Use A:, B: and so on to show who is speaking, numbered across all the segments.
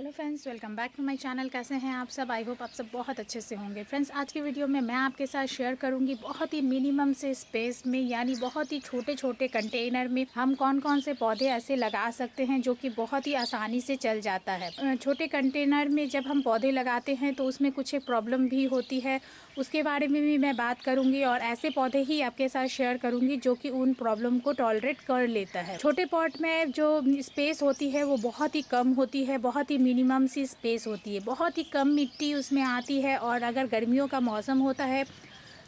A: Hello friends, welcome back to my channel. कैसे हैं आप सब? आई होप आप सब बहुत अच्छे से होंगे। फ्रेंड्स, आज की वीडियो में मैं आपके साथ शेयर करूंगी बहुत ही मिनिमम से स्पेस में, यानी बहुत ही छोटे छोटे कंटेनर में हम कौन कौन से पौधे ऐसे लगा सकते हैं जो कि बहुत ही आसानी से चल जाता है। छोटे कंटेनर में जब हम पौधे लगाते हैं तो उसमें कुछ एक प्रॉब्लम भी होती है, उसके बारे में भी मैं बात करूँगी और ऐसे पौधे ही आपके साथ शेयर करूँगी जो कि उन प्रॉब्लम को टॉलरेट कर लेता है। छोटे पॉट में जो स्पेस होती है वो बहुत ही कम होती है, बहुत ही मिनिमम सी स्पेस होती है, बहुत ही कम मिट्टी उसमें आती है। और अगर गर्मियों का मौसम होता है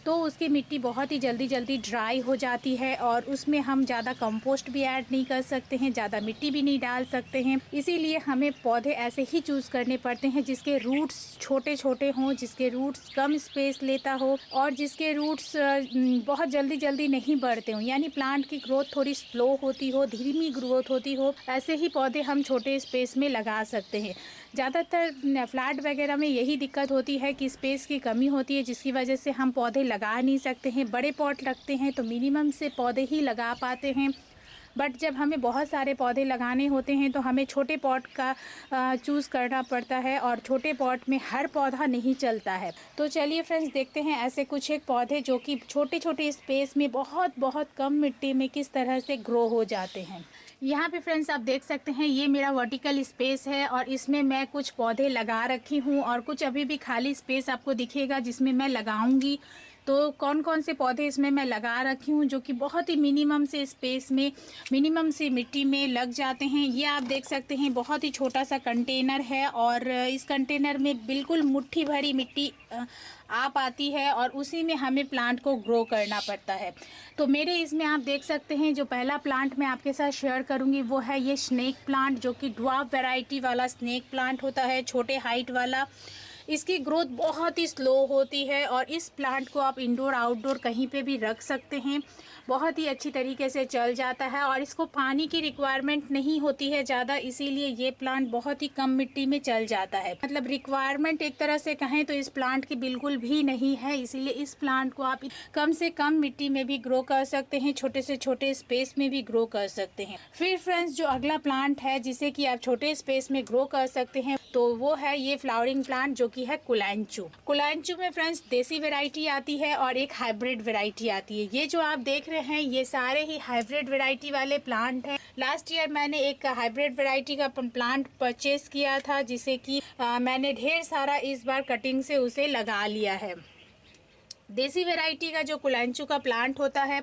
A: तो उसकी मिट्टी बहुत ही जल्दी जल्दी ड्राई हो जाती है और उसमें हम ज़्यादा कंपोस्ट भी ऐड नहीं कर सकते हैं, ज़्यादा मिट्टी भी नहीं डाल सकते हैं। इसीलिए हमें पौधे ऐसे ही चूज़ करने पड़ते हैं जिसके रूट्स छोटे छोटे हों, जिसके रूट्स कम स्पेस लेता हो और जिसके रूट्स बहुत जल्दी जल्दी नहीं बढ़ते हों, यानी प्लांट की ग्रोथ थोड़ी स्लो होती हो, धीमी ग्रोथ होती हो। ऐसे ही पौधे हम छोटे स्पेस में लगा सकते हैं। ज़्यादातर फ्लैट वगैरह में यही दिक्कत होती है कि स्पेस की कमी होती है, जिसकी वजह से हम पौधे लगा नहीं सकते हैं। बड़े पॉट रखते हैं तो मिनिमम से पौधे ही लगा पाते हैं, बट जब हमें बहुत सारे पौधे लगाने होते हैं तो हमें छोटे पॉट का चूज़ करना पड़ता है और छोटे पॉट में हर पौधा नहीं चलता है। तो चलिए फ्रेंड्स, देखते हैं ऐसे कुछ एक पौधे जो कि छोटे छोटे स्पेस में बहुत बहुत कम मिट्टी में किस तरह से ग्रो हो जाते हैं। यहाँ पे फ्रेंड्स आप देख सकते हैं, ये मेरा वर्टिकल स्पेस है और इसमें मैं कुछ पौधे लगा रखी हूँ और कुछ अभी भी खाली स्पेस आपको दिखेगा जिसमें मैं लगाऊंगी। तो कौन कौन से पौधे इसमें मैं लगा रखी हूँ जो कि बहुत ही मिनिमम से स्पेस में, मिनिमम से मिट्टी में लग जाते हैं। ये आप देख सकते हैं, बहुत ही छोटा सा कंटेनर है और इस कंटेनर में बिल्कुल मुट्ठी भरी मिट्टी आ पाती है और उसी में हमें प्लांट को ग्रो करना पड़ता है। तो मेरे इसमें आप देख सकते हैं, जो पहला प्लांट मैं आपके साथ शेयर करूंगी वो है ये स्नेक प्लांट, जो कि ड्वार्फ वैरायटी वाला स्नेक प्लांट होता है, छोटे हाइट वाला। इसकी ग्रोथ बहुत ही स्लो होती है और इस प्लांट को आप इंडोर आउटडोर कहीं पे भी रख सकते हैं, बहुत ही अच्छी तरीके से चल जाता है और इसको पानी की रिक्वायरमेंट नहीं होती है ज़्यादा, इसीलिए ये प्लांट बहुत ही कम मिट्टी में चल जाता है। मतलब रिक्वायरमेंट एक तरह से कहें तो इस प्लांट की बिल्कुल भी नहीं है, इसीलिए इस प्लांट को आप कम से कम मिट्टी में भी ग्रो कर सकते हैं, छोटे से छोटे स्पेस में भी ग्रो कर सकते हैं। फिर फ्रेंड्स, जो अगला प्लांट है जिसे कि आप छोटे स्पेस में ग्रो कर सकते हैं तो वो है ये फ्लावरिंग प्लांट, जो कि है कुलांचू। कुलांचू में फ्रेंड्स देसी वैरायटी आती है और एक हाइब्रिड वैरायटी आती है। ये जो आप देख रहे हैं ये सारे ही हाइब्रिड वैरायटी वाले प्लांट हैं। लास्ट ईयर मैंने एक हाइब्रिड वैरायटी का प्लांट परचेज किया था, जिसे कि मैंने ढेर सारा इस बार कटिंग से उसे लगा लिया है। देसी वैरायटी का जो कुलांचू का प्लांट होता है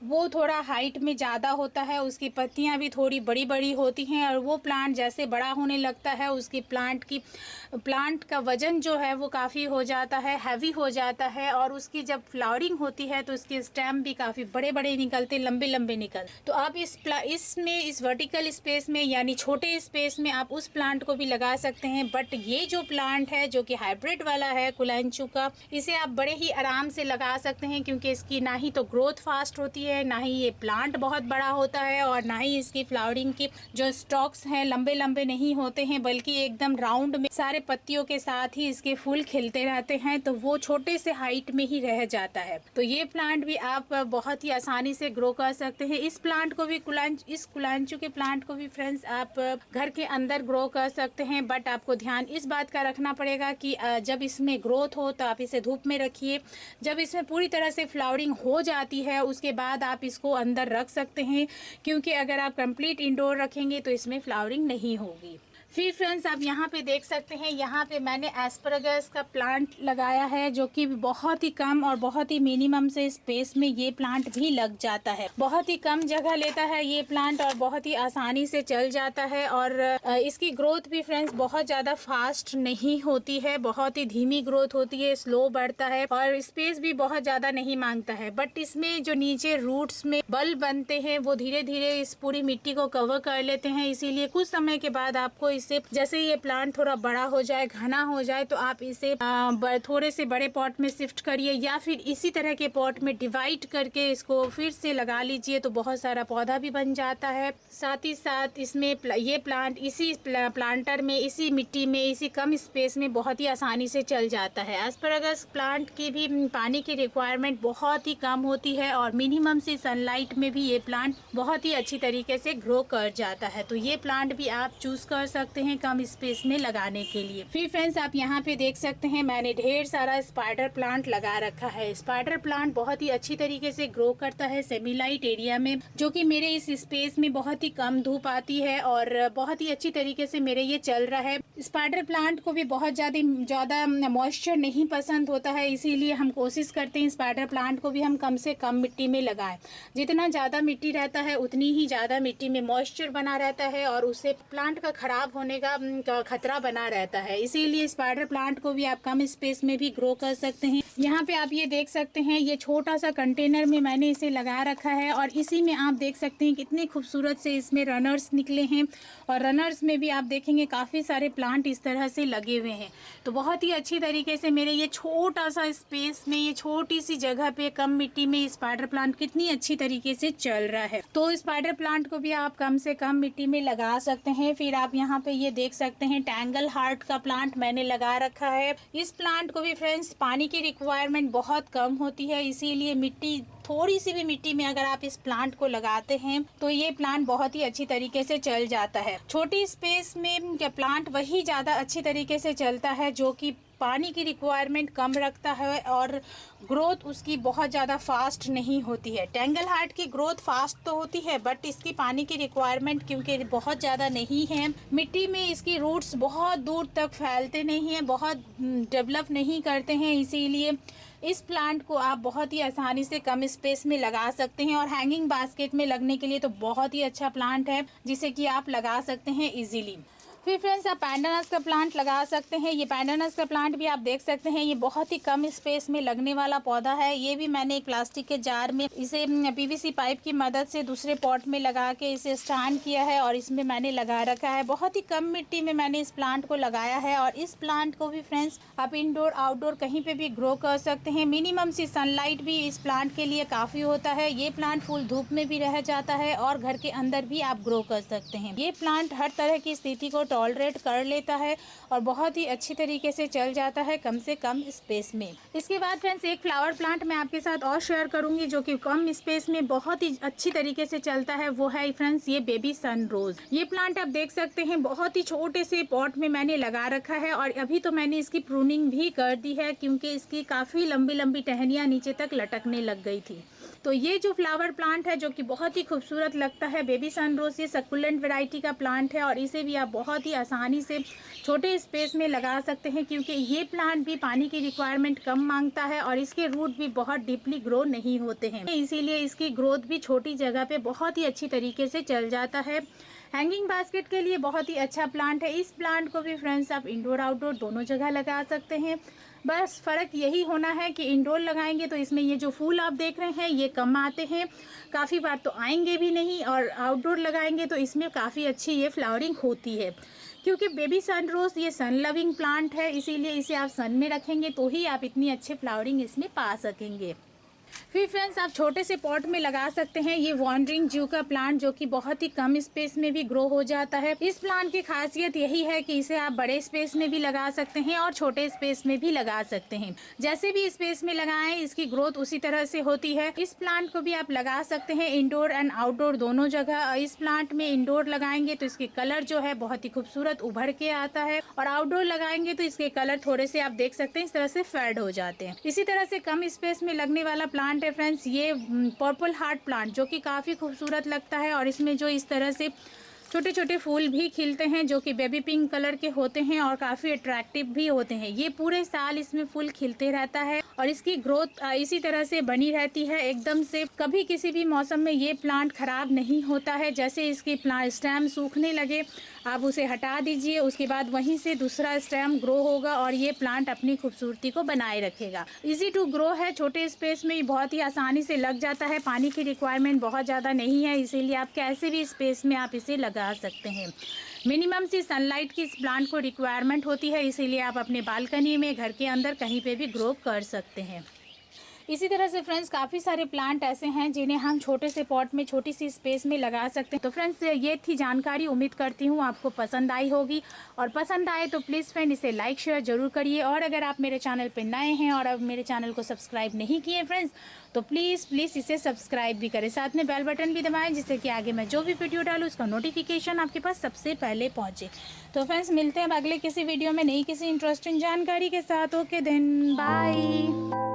A: वो थोड़ा हाइट में ज़्यादा होता है, उसकी पत्तियां भी थोड़ी बड़ी बड़ी होती हैं और वो प्लांट जैसे बड़ा होने लगता है उसकी प्लांट का वज़न जो है वो काफ़ी हो जाता है, हैवी हो जाता है और उसकी जब फ्लावरिंग होती है तो उसके स्टेम भी काफ़ी बड़े बड़े निकलते, लंबे लंबे निकलते। तो आप इस वर्टिकल स्पेस में यानी छोटे स्पेस में आप उस प्लांट को भी लगा सकते हैं। बट ये जो प्लांट है जो कि हाइब्रिड वाला है कुलांचू का, इसे आप बड़े ही आराम से लगा सकते हैं क्योंकि इसकी ना ही तो ग्रोथ फास्ट होती है, ना ही ये प्लांट बहुत बड़ा होता है और ना ही इसकी फ्लावरिंग की जो स्टॉक्स हैं लंबे लंबे नहीं होते हैं, बल्कि एकदम राउंड में सारे पत्तियों के साथ ही इसके फूल खिलते रहते हैं, तो वो छोटे से हाइट में ही रह जाता है। तो ये प्लांट भी आप बहुत ही आसानी से ग्रो कर सकते हैं। इस प्लांट को भी इस कुलांचू के प्लांट को भी फ्रेंड्स आप घर के अंदर ग्रो कर सकते हैं, बट आपको ध्यान इस बात का रखना पड़ेगा कि जब इसमें ग्रोथ हो तो आप इसे धूप में रखिए। जब इसमें पूरी तरह से फ्लावरिंग हो जाती है उसके बाद आप इसको अंदर रख सकते हैं, क्योंकि अगर आप कंप्लीट इंडोर रखेंगे तो इसमें फ्लावरिंग नहीं होगी। फिर फ्रेंड्स आप यहाँ पे देख सकते हैं, यहाँ पे मैंने एस्परागस का प्लांट लगाया है जो कि बहुत ही कम और बहुत ही मिनिमम से स्पेस में ये प्लांट भी लग जाता है। बहुत ही कम जगह लेता है ये प्लांट और बहुत ही आसानी से चल जाता है और इसकी ग्रोथ भी फ्रेंड्स बहुत ज़्यादा फास्ट नहीं होती है, बहुत ही धीमी ग्रोथ होती है, स्लो बढ़ता है और स्पेस भी बहुत ज़्यादा नहीं मांगता है। बट इसमें जो नीचे रूट्स में बल्ब बनते हैं वो धीरे धीरे इस पूरी मिट्टी को कवर कर लेते हैं, इसीलिए कुछ समय के बाद आपको इसे, जैसे ये प्लांट थोड़ा बड़ा हो जाए, घना हो जाए, तो आप इसे थोड़े से बड़े पॉट में शिफ्ट करिए या फिर इसी तरह के पॉट में डिवाइड करके इसको फिर से लगा लीजिए, तो बहुत सारा पौधा भी बन जाता है। साथ ही साथ इसमें ये प्लांट इसी प्लांटर में, इसी मिट्टी में, इसी कम स्पेस में बहुत ही आसानी से चल जाता है। एस्परागस प्लांट की भी पानी की रिक्वायरमेंट बहुत ही कम होती है और मिनिमम सी सनलाइट में भी ये प्लांट बहुत ही अच्छी तरीके से ग्रो कर जाता है। तो ये प्लांट भी आप चूज कर सकते सकते हैं कम स्पेस में लगाने के लिए। फिर फ्रेंड्स आप यहाँ पे देख सकते हैं मैंने ढेर सारा स्पाइडर प्लांट लगा रखा है। स्पाइडर प्लांट बहुत ही अच्छी तरीके से ग्रो करता है सेमी लाइट एरिया में, जो कि मेरे इस स्पेस में बहुत ही कम धूप आती है और बहुत ही अच्छी तरीके से मेरे ये चल रहा है। स्पाइडर प्लांट को भी बहुत ज़्यादा मॉइस्चर नहीं पसंद होता है, इसीलिए हम कोशिश करते हैं स्पाइडर प्लांट को भी हम कम से कम मिट्टी में लगाएं। जितना ज़्यादा मिट्टी रहता है उतनी ही ज़्यादा मिट्टी में मॉइस्चर बना रहता है और उससे प्लांट का खराब होने का खतरा बना रहता है। इसीलिए स्पाइडर प्लांट को भी आप कम स्पेस में भी ग्रो कर सकते हैं। यहाँ पे आप ये देख सकते हैं ये छोटा सा कंटेनर में मैंने इसे लगा रखा है और इसी में आप देख सकते हैं कितने खूबसूरत से इसमें रनर्स निकले हैं और रनर्स में भी आप देखेंगे काफ़ी सारे प्लांट इस तरह से लगे हुए हैं। तो बहुत ही अच्छी तरीके से मेरे ये छोटा सा स्पेस में, ये छोटी सी जगह पे कम मिट्टी में स्पाइडर प्लांट कितनी अच्छी तरीके से चल रहा है। तो स्पाइडर प्लांट को भी आप कम से कम मिट्टी में लगा सकते हैं। फिर आप यहाँ पे ये देख सकते हैं टैंगल हार्ट का प्लांट मैंने लगा रखा है। इस प्लांट को भी फ्रेंड्स पानी की रिक्वायरमेंट बहुत कम होती है, इसीलिए मिट्टी थोड़ी सी भी मिट्टी में अगर आप इस प्लांट को लगाते हैं तो ये प्लांट बहुत ही अच्छी तरीके से चल जाता है। छोटी स्पेस में प्लांट वही ज़्यादा अच्छी तरीके से चलता है जो कि पानी की रिक्वायरमेंट कम रखता है और ग्रोथ उसकी बहुत ज़्यादा फास्ट नहीं होती है। टैंगल हार्ट की ग्रोथ फास्ट तो होती है बट इसकी पानी की रिक्वायरमेंट क्योंकि बहुत ज़्यादा नहीं है, मिट्टी में इसकी रूट्स बहुत दूर तक फैलते नहीं हैं, बहुत डेवलप नहीं करते हैं, इसीलिए इस प्लांट को आप बहुत ही आसानी से कम स्पेस में लगा सकते हैं और हैंगिंग बास्केट में लगने के लिए तो बहुत ही अच्छा प्लांट है जिसे कि आप लगा सकते हैं इजीली। फिर फ्रेंड्स आप पैंडानस का प्लांट लगा सकते हैं। ये पैंडानस का प्लांट भी आप देख सकते हैं ये बहुत ही कम स्पेस में लगने वाला पौधा है। ये भी मैंने एक प्लास्टिक के जार में इसे पीवीसी पाइप की मदद से दूसरे पॉट में लगा के इसे स्टैंड किया है और इसमें मैंने लगा रखा है। बहुत ही कम मिट्टी में मैंने इस प्लांट को लगाया है और इस प्लांट को भी फ्रेंड्स आप इंडोर आउटडोर कहीं पे भी ग्रो कर सकते हैं। मिनिमम सी सनलाइट भी इस प्लांट के लिए काफ़ी होता है। ये प्लांट फुल धूप में भी रह जाता है और घर के अंदर भी आप ग्रो कर सकते हैं। ये प्लांट हर तरह की स्थिति को टॉलरेट कर लेता है और बहुत ही अच्छी तरीके से चल जाता है कम से कम स्पेस में। इसके बाद फ्रेंड्स एक फ्लावर प्लांट मैं आपके साथ और शेयर करूंगी जो कि कम स्पेस में बहुत ही अच्छी तरीके से चलता है, वो है फ्रेंड्स ये बेबी सन रोज। ये प्लांट आप देख सकते हैं बहुत ही छोटे से पॉट में मैंने लगा रखा है और अभी तो मैंने इसकी प्रूनिंग भी कर दी है क्योंकि इसकी काफ़ी लंबी लंबी टहनियाँ नीचे तक लटकने लग गई थी। तो ये जो फ्लावर प्लांट है जो कि बहुत ही खूबसूरत लगता है बेबी सनरोज, ये सक्कुलेंट वैरायटी का प्लांट है और इसे भी आप बहुत ही आसानी से छोटे स्पेस में लगा सकते हैं क्योंकि ये प्लांट भी पानी की रिक्वायरमेंट कम मांगता है और इसके रूट भी बहुत डीपली ग्रो नहीं होते हैं, इसीलिए इसकी ग्रोथ भी छोटी जगह पे बहुत ही अच्छी तरीके से चल जाता है। हैंगिंग बास्केट के लिए बहुत ही अच्छा प्लांट है। इस प्लांट को भी फ्रेंड्स आप इंडोर आउटडोर दोनों जगह लगा सकते हैं। बस फ़र्क यही होना है कि इंडोर लगाएंगे तो इसमें ये जो फूल आप देख रहे हैं ये कम आते हैं, काफ़ी बार तो आएंगे भी नहीं, और आउटडोर लगाएंगे तो इसमें काफ़ी अच्छी ये फ्लावरिंग होती है क्योंकि बेबी सनरोज ये सन लविंग प्लांट है, इसीलिए इसे आप सन में रखेंगे तो ही आप इतनी अच्छी फ्लावरिंग इसमें पा सकेंगे। फिर फ्रेंड्स आप छोटे से पॉट में लगा सकते हैं ये वॉन्डरिंग जू का प्लांट जो कि बहुत ही कम स्पेस में भी ग्रो हो जाता है। इस प्लांट की खासियत यही है कि इसे आप बड़े स्पेस में भी लगा सकते हैं और छोटे स्पेस में भी लगा सकते हैं। जैसे भी स्पेस में लगाएं इसकी ग्रोथ उसी तरह से होती है। इस प्लांट को भी आप लगा सकते हैं इंडोर एंड आउटडोर दोनों जगह। इस प्लांट में इंडोर लगाएंगे तो इसके कलर जो है बहुत ही खूबसूरत उभर के आता है और आउटडोर लगाएंगे तो इसके कलर थोड़े से आप देख सकते हैं इस तरह से फेड हो जाते हैं। इसी तरह से कम स्पेस में लगने वाला प्लांट है फ्रेंड्स ये पर्पल हार्ट प्लांट जो कि काफ़ी खूबसूरत लगता है और इसमें जो इस तरह से छोटे छोटे फूल भी खिलते हैं जो कि बेबी पिंक कलर के होते हैं और काफ़ी अट्रैक्टिव भी होते हैं। ये पूरे साल इसमें फूल खिलते रहता है और इसकी ग्रोथ इसी तरह से बनी रहती है एकदम से, कभी किसी भी मौसम में ये प्लांट ख़राब नहीं होता है। जैसे इसकी प्लांट स्टेम सूखने लगे आप उसे हटा दीजिए, उसके बाद वहीं से दूसरा स्टेम ग्रो होगा और ये प्लांट अपनी खूबसूरती को बनाए रखेगा। इजी टू ग्रो है, छोटे स्पेस में बहुत ही आसानी से लग जाता है, पानी की रिक्वायरमेंट बहुत ज़्यादा नहीं है, इसीलिए आप कैसे भी स्पेस में आप इसे लगा सकते हैं। मिनिमम सी सनलाइट की इस प्लांट को रिक्वायरमेंट होती है, इसीलिए आप अपने बालकनी में घर के अंदर कहीं पे भी ग्रो कर सकते हैं। इसी तरह से फ्रेंड्स काफ़ी सारे प्लांट ऐसे हैं जिन्हें हम छोटे से पॉट में छोटी सी स्पेस में लगा सकते हैं। तो फ्रेंड्स ये थी जानकारी, उम्मीद करती हूँ आपको पसंद आई होगी, और पसंद आए तो प्लीज़ फ्रेंड इसे लाइक शेयर जरूर करिए। और अगर आप मेरे चैनल पर नए हैं और अब मेरे चैनल को सब्सक्राइब नहीं किए फ्रेंड्स, तो प्लीज़ इसे सब्सक्राइब भी करें, साथ में बेल बटन भी दबाएं, जिससे कि आगे मैं जो भी वीडियो डालूँ उसका नोटिफिकेशन आपके पास सबसे पहले पहुँचे। तो फ्रेंड्स मिलते हैं अब अगले किसी वीडियो में नई किसी इंटरेस्टिंग जानकारी के साथ। Okay then bye.